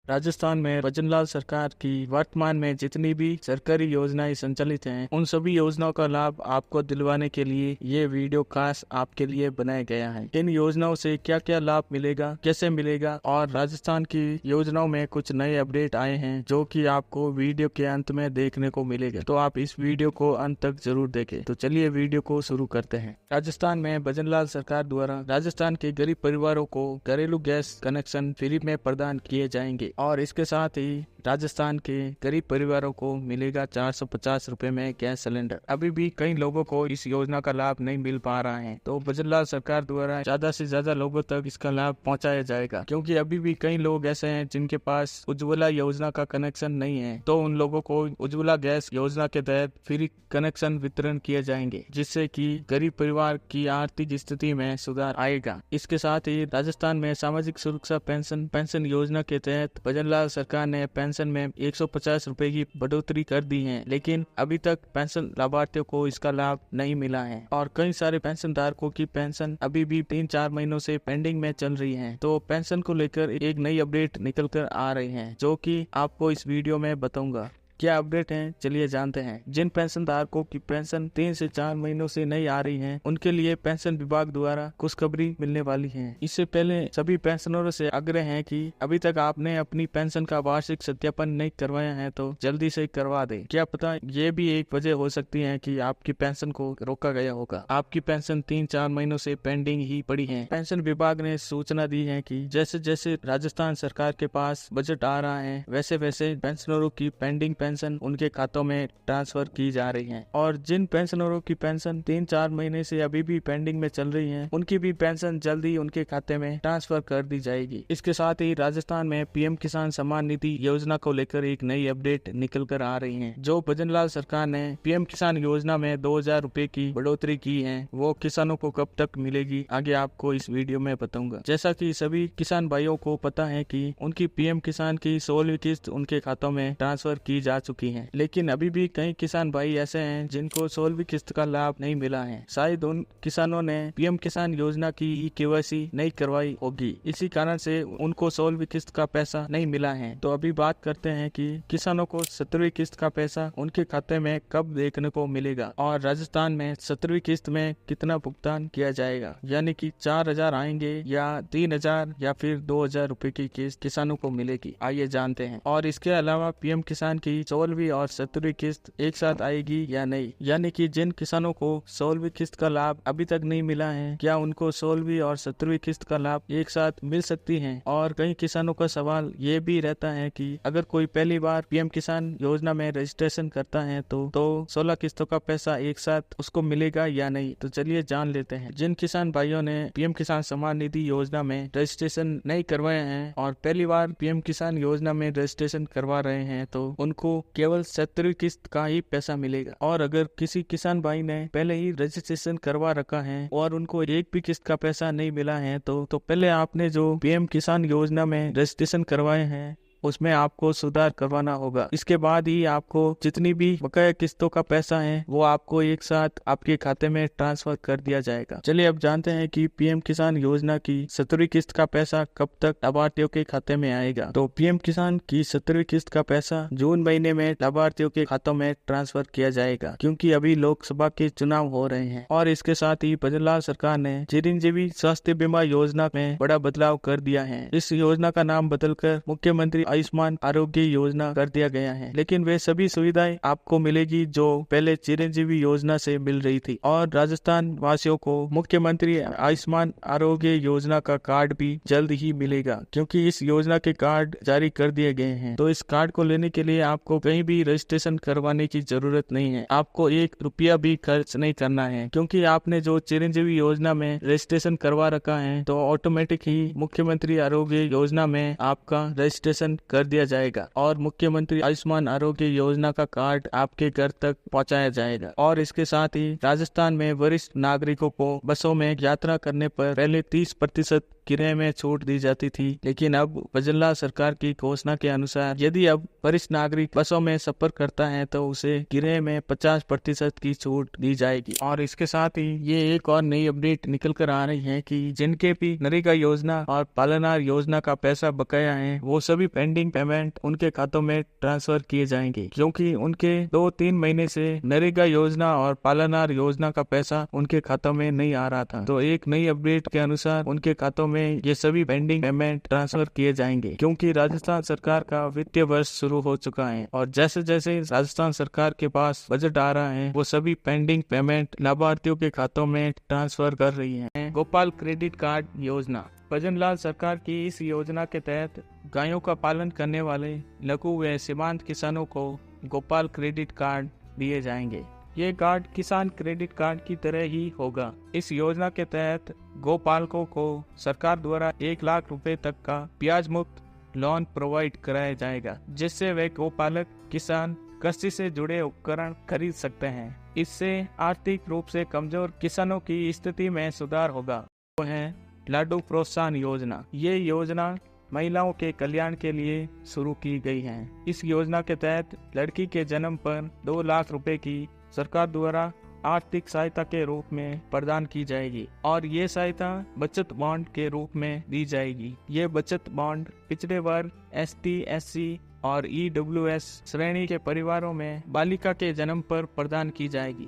राजस्थान में भजनलाल सरकार की वर्तमान में जितनी भी सरकारी योजनाएं संचालित हैं, उन सभी योजनाओं का लाभ आपको दिलवाने के लिए ये वीडियो खास आपके लिए बनाया गया है। इन योजनाओं से क्या क्या लाभ मिलेगा, कैसे मिलेगा और राजस्थान की योजनाओं में कुछ नए अपडेट आए हैं जो कि आपको वीडियो के अंत में देखने को मिलेगा। तो आप इस वीडियो को अंत तक जरूर देखें। तो चलिए वीडियो को शुरू करते हैं। राजस्थान में भजनलाल सरकार द्वारा राजस्थान के गरीब परिवारों को घरेलू गैस कनेक्शन फ्री में प्रदान किए जाएंगे और इसके साथ ही राजस्थान के गरीब परिवारों को मिलेगा 450 रुपए में गैस सिलेंडर। अभी भी कई लोगों को इस योजना का लाभ नहीं मिल पा रहा है, तो भजनलाल सरकार द्वारा ज्यादा से ज्यादा लोगों तक इसका लाभ पहुंचाया जाएगा, क्योंकि अभी भी कई लोग ऐसे हैं जिनके पास उज्ज्वला योजना का कनेक्शन नहीं है। तो उन लोगों को उज्ज्वला गैस योजना के तहत फ्री कनेक्शन वितरण किए जाएंगे, जिससे कि गरीब परिवार की आर्थिक स्थिति में सुधार आएगा। इसके साथ ही राजस्थान में सामाजिक सुरक्षा पेंशन योजना के तहत भजनलाल सरकार ने पेंशन में 150 रुपए की बढ़ोतरी कर दी है, लेकिन अभी तक पेंशन लाभार्थियों को इसका लाभ नहीं मिला है और कई सारे पेंशन धारकों की पेंशन अभी भी 3-4 महीनों से पेंडिंग में चल रही है। तो पेंशन को लेकर एक नई अपडेट निकल कर आ रही है, जो कि आपको इस वीडियो में बताऊंगा। क्या अपडेट है, चलिए जानते हैं। जिन पेंशन धारकों की पेंशन 3 से 4 महीनों से नहीं आ रही है, उनके लिए पेंशन विभाग द्वारा खुशखबरी मिलने वाली है। इससे पहले सभी पेंशनरों से आग्रह है कि अभी तक आपने अपनी पेंशन का वार्षिक सत्यापन नहीं करवाया है तो जल्दी से करवा दे। क्या पता ये भी एक वजह हो सकती है कि आपकी पेंशन को रोका गया होगा। आपकी पेंशन 3-4 महीनों से पेंडिंग ही पड़ी है। पेंशन विभाग ने सूचना दी है कि जैसे जैसे राजस्थान सरकार के पास बजट आ रहा है, वैसे वैसे पेंशनरों की पेंडिंग पेंशन उनके खातों में ट्रांसफर की जा रही है और जिन पेंशनरों की पेंशन 3-4 महीने से अभी भी पेंडिंग में चल रही है, उनकी भी पेंशन जल्दी उनके खाते में ट्रांसफर कर दी जाएगी। इसके साथ ही राजस्थान में पीएम किसान सम्मान निधि योजना को लेकर एक नई अपडेट निकल कर आ रही है। जो भजनलाल सरकार ने पीएम किसान योजना में 2000 रुपए की बढ़ोतरी की है, वो किसानों को कब तक मिलेगी, आगे आपको इस वीडियो में बताऊंगा। जैसा कि सभी किसान भाइयों को पता है कि उनकी पीएम किसान की 16वीं किस्त उनके खातों में ट्रांसफर की जा चुकी है, लेकिन अभी भी कई किसान भाई ऐसे हैं जिनको 16वीं किस्त का लाभ नहीं मिला है। शायद उन किसानों ने पीएम किसान योजना की केवाईसी नहीं करवाई होगी, इसी कारण से उनको 16वीं किस्त का पैसा नहीं मिला है। तो अभी बात करते हैं कि किसानों को 17वीं किस्त का पैसा उनके खाते में कब देखने को मिलेगा और राजस्थान में 17वीं किस्त में कितना भुगतान किया जाएगा, यानी कि 4000 आएंगे या 3000 या फिर 2000 रुपए की किस्त किसानों को मिलेगी। आइए जानते हैं। और इसके अलावा पीएम किसान की 16वीं और 17वीं किस्त एक साथ आएगी या नहीं, यानी कि जिन किसानों को 16वीं किस्त का लाभ अभी तक नहीं मिला है, क्या उनको 16वीं और 17वीं किस्त का लाभ एक साथ मिल सकती है। और कई किसानों का सवाल ये भी रहता है कि अगर कोई पहली बार पीएम किसान योजना में रजिस्ट्रेशन करता है तो 16 किस्तों का पैसा एक साथ उसको मिलेगा या नहीं। तो चलिए जान लेते हैं। जिन किसान भाइयों ने पीएम किसान सम्मान निधि योजना में रजिस्ट्रेशन नहीं करवाए हैं और पहली बार पीएम किसान योजना में रजिस्ट्रेशन करवा रहे हैं, तो उनको केवल 17वीं किस्त का ही पैसा मिलेगा। और अगर किसी किसान भाई ने पहले ही रजिस्ट्रेशन करवा रखा है और उनको एक भी किस्त का पैसा नहीं मिला है, तो पहले आपने जो पीएम किसान योजना में रजिस्ट्रेशन करवाए हैं उसमें आपको सुधार करवाना होगा। इसके बाद ही आपको जितनी भी बकाया किस्तों का पैसा है वो आपको एक साथ आपके खाते में ट्रांसफर कर दिया जाएगा। चलिए अब जानते हैं कि पीएम किसान योजना की 17वीं किस्त का पैसा कब तक लाभार्थियों के खाते में आएगा। तो पीएम किसान की 17वीं किस्त का पैसा जून महीने में लाभार्थियों के खातों में ट्रांसफर किया जाएगा, क्योंकि अभी लोकसभा के चुनाव हो रहे हैं। और इसके साथ ही भजनलाल सरकार ने चिरंजीवी स्वास्थ्य बीमा योजना में बड़ा बदलाव कर दिया है। इस योजना का नाम बदलकर मुख्यमंत्री आयुष्मान आरोग्य योजना कर दिया गया है, लेकिन वे सभी सुविधाएं आपको मिलेगी जो पहले चिरंजीवी योजना से मिल रही थी। और राजस्थान वासियों को मुख्यमंत्री आयुष्मान आरोग्य योजना का कार्ड भी जल्द ही मिलेगा, क्योंकि इस योजना के कार्ड जारी कर दिए गए हैं। तो इस कार्ड को लेने के लिए आपको कहीं भी रजिस्ट्रेशन करवाने की जरूरत नहीं है। आपको 1 रुपया भी खर्च नहीं करना है, क्योंकि आपने जो चिरंजीवी योजना में रजिस्ट्रेशन करवा रखा है तो ऑटोमेटिक ही मुख्यमंत्री आरोग्य योजना में आपका रजिस्ट्रेशन कर दिया जाएगा और मुख्यमंत्री आयुष्मान आरोग्य योजना का कार्ड आपके घर तक पहुंचाया जाएगा। और इसके साथ ही राजस्थान में वरिष्ठ नागरिकों को बसों में यात्रा करने पर पहले 30% किराए में छूट दी जाती थी, लेकिन अब भजनलाल सरकार की घोषणा के अनुसार यदि अब वरिष्ठ नागरिक बसों में सफर करता है तो उसे किराए में 50% की छूट दी जाएगी। और इसके साथ ही ये एक और नई अपडेट निकल कर आ रही है कि जिनके भी नरेगा योजना और पालनहार योजना का पैसा बकाया है वो सभी पेंडिंग पेमेंट उनके खातों में ट्रांसफर किए जाएंगे, क्योंकि उनके 2-3 महीने से नरेगा योजना और पालनहार योजना का पैसा उनके खातों में नहीं आ रहा था। तो एक नई अपडेट के अनुसार उनके खातों में ये सभी पेंडिंग पेमेंट ट्रांसफर किए जाएंगे, क्योंकि राजस्थान सरकार का वित्तीय वर्ष शुरू हो चुका है और जैसे जैसे राजस्थान सरकार के पास बजट आ रहा है वो सभी पेंडिंग पेमेंट लाभार्थियों के खातों में ट्रांसफर कर रही है। गोपाल क्रेडिट कार्ड योजना। भजनलाल सरकार की इस योजना के तहत गायों का पालन करने वाले लघु व सीमांत किसानों को गोपाल क्रेडिट कार्ड दिए जाएंगे। ये कार्ड किसान क्रेडिट कार्ड की तरह ही होगा। इस योजना के तहत गोपालकों को सरकार द्वारा 1 लाख रुपए तक का ब्याज मुक्त लोन प्रोवाइड कराया जाएगा, जिससे वे गोपालक किसान कृषि से जुड़े उपकरण खरीद सकते हैं। इससे आर्थिक रूप से कमजोर किसानों की स्थिति में सुधार होगा। वो है लाडू प्रोत्साहन योजना। ये योजना महिलाओं के कल्याण के लिए शुरू की गई है। इस योजना के तहत लड़की के जन्म पर 2 लाख रुपए की सरकार द्वारा आर्थिक सहायता के रूप में प्रदान की जाएगी और ये सहायता बचत बॉन्ड के रूप में दी जाएगी। ये बचत बॉन्ड पिछड़े वर्ग, ST, SC और EWS श्रेणी के परिवारों में बालिका के जन्म पर प्रदान की जाएगी।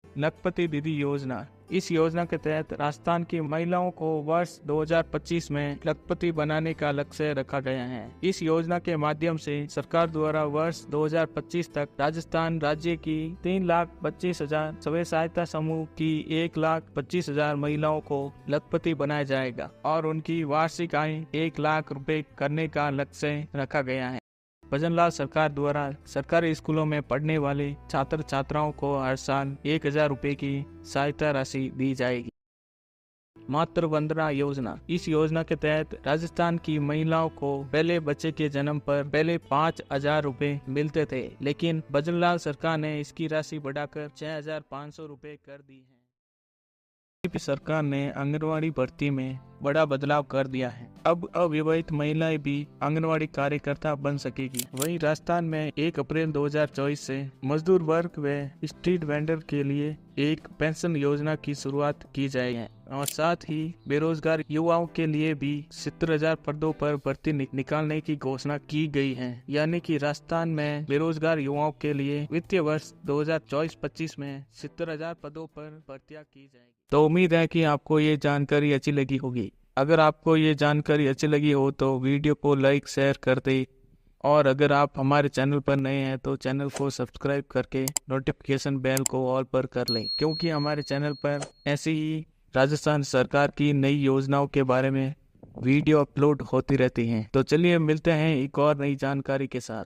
लखपति दीदी योजना। इस योजना के तहत राजस्थान की महिलाओं को वर्ष 2025 में लखपति बनाने का लक्ष्य रखा गया है। इस योजना के माध्यम से सरकार द्वारा वर्ष 2025 तक राजस्थान राज्य की 3,25,000 स्वयं सहायता समूह की 1,25,000 महिलाओं को लखपति बनाया जाएगा और उनकी वार्षिक आय 1 लाख रुपए करने का लक्ष्य रखा गया है। भजनलाल सरकार द्वारा सरकारी स्कूलों में पढ़ने वाले छात्र छात्राओं को हर साल 1,000 रुपए की सहायता राशि दी जाएगी। मातृ वंदना योजना। इस योजना के तहत राजस्थान की महिलाओं को पहले बच्चे के जन्म पर पहले 5,000 रुपए मिलते थे, लेकिन भजनलाल सरकार ने इसकी राशि बढ़ाकर 6,500 रुपए कर दी है। सरकार ने आंगनवाड़ी भर्ती में बड़ा बदलाव कर दिया है। अब अविवाहित महिलाएं भी आंगनवाड़ी कार्यकर्ता बन सकेगी। वहीं राजस्थान में 1 अप्रैल 2024 से मजदूर वर्ग व स्ट्रीट वेंडर के लिए एक पेंशन योजना की शुरुआत की जाएगी और साथ ही बेरोजगार युवाओं के लिए भी 70,000 पदों पर भर्ती निकालने की घोषणा की गई है। यानी कि राजस्थान में बेरोजगार युवाओं के लिए वित्तीय वर्ष 2024-25 में 70,000 पदों पर भर्तियां की जाएगी। तो उम्मीद है कि आपको ये जानकारी अच्छी लगी होगी। अगर आपको ये जानकारी अच्छी लगी हो तो वीडियो को लाइक शेयर कर दे और अगर आप हमारे चैनल पर नए हैं तो चैनल को सब्सक्राइब करके नोटिफिकेशन बेल को ऑल पर कर लें, क्योंकि हमारे चैनल पर ऐसी ही राजस्थान सरकार की नई योजनाओं के बारे में वीडियो अपलोड होती रहती हैं। तो चलिए मिलते हैं एक और नई जानकारी के साथ।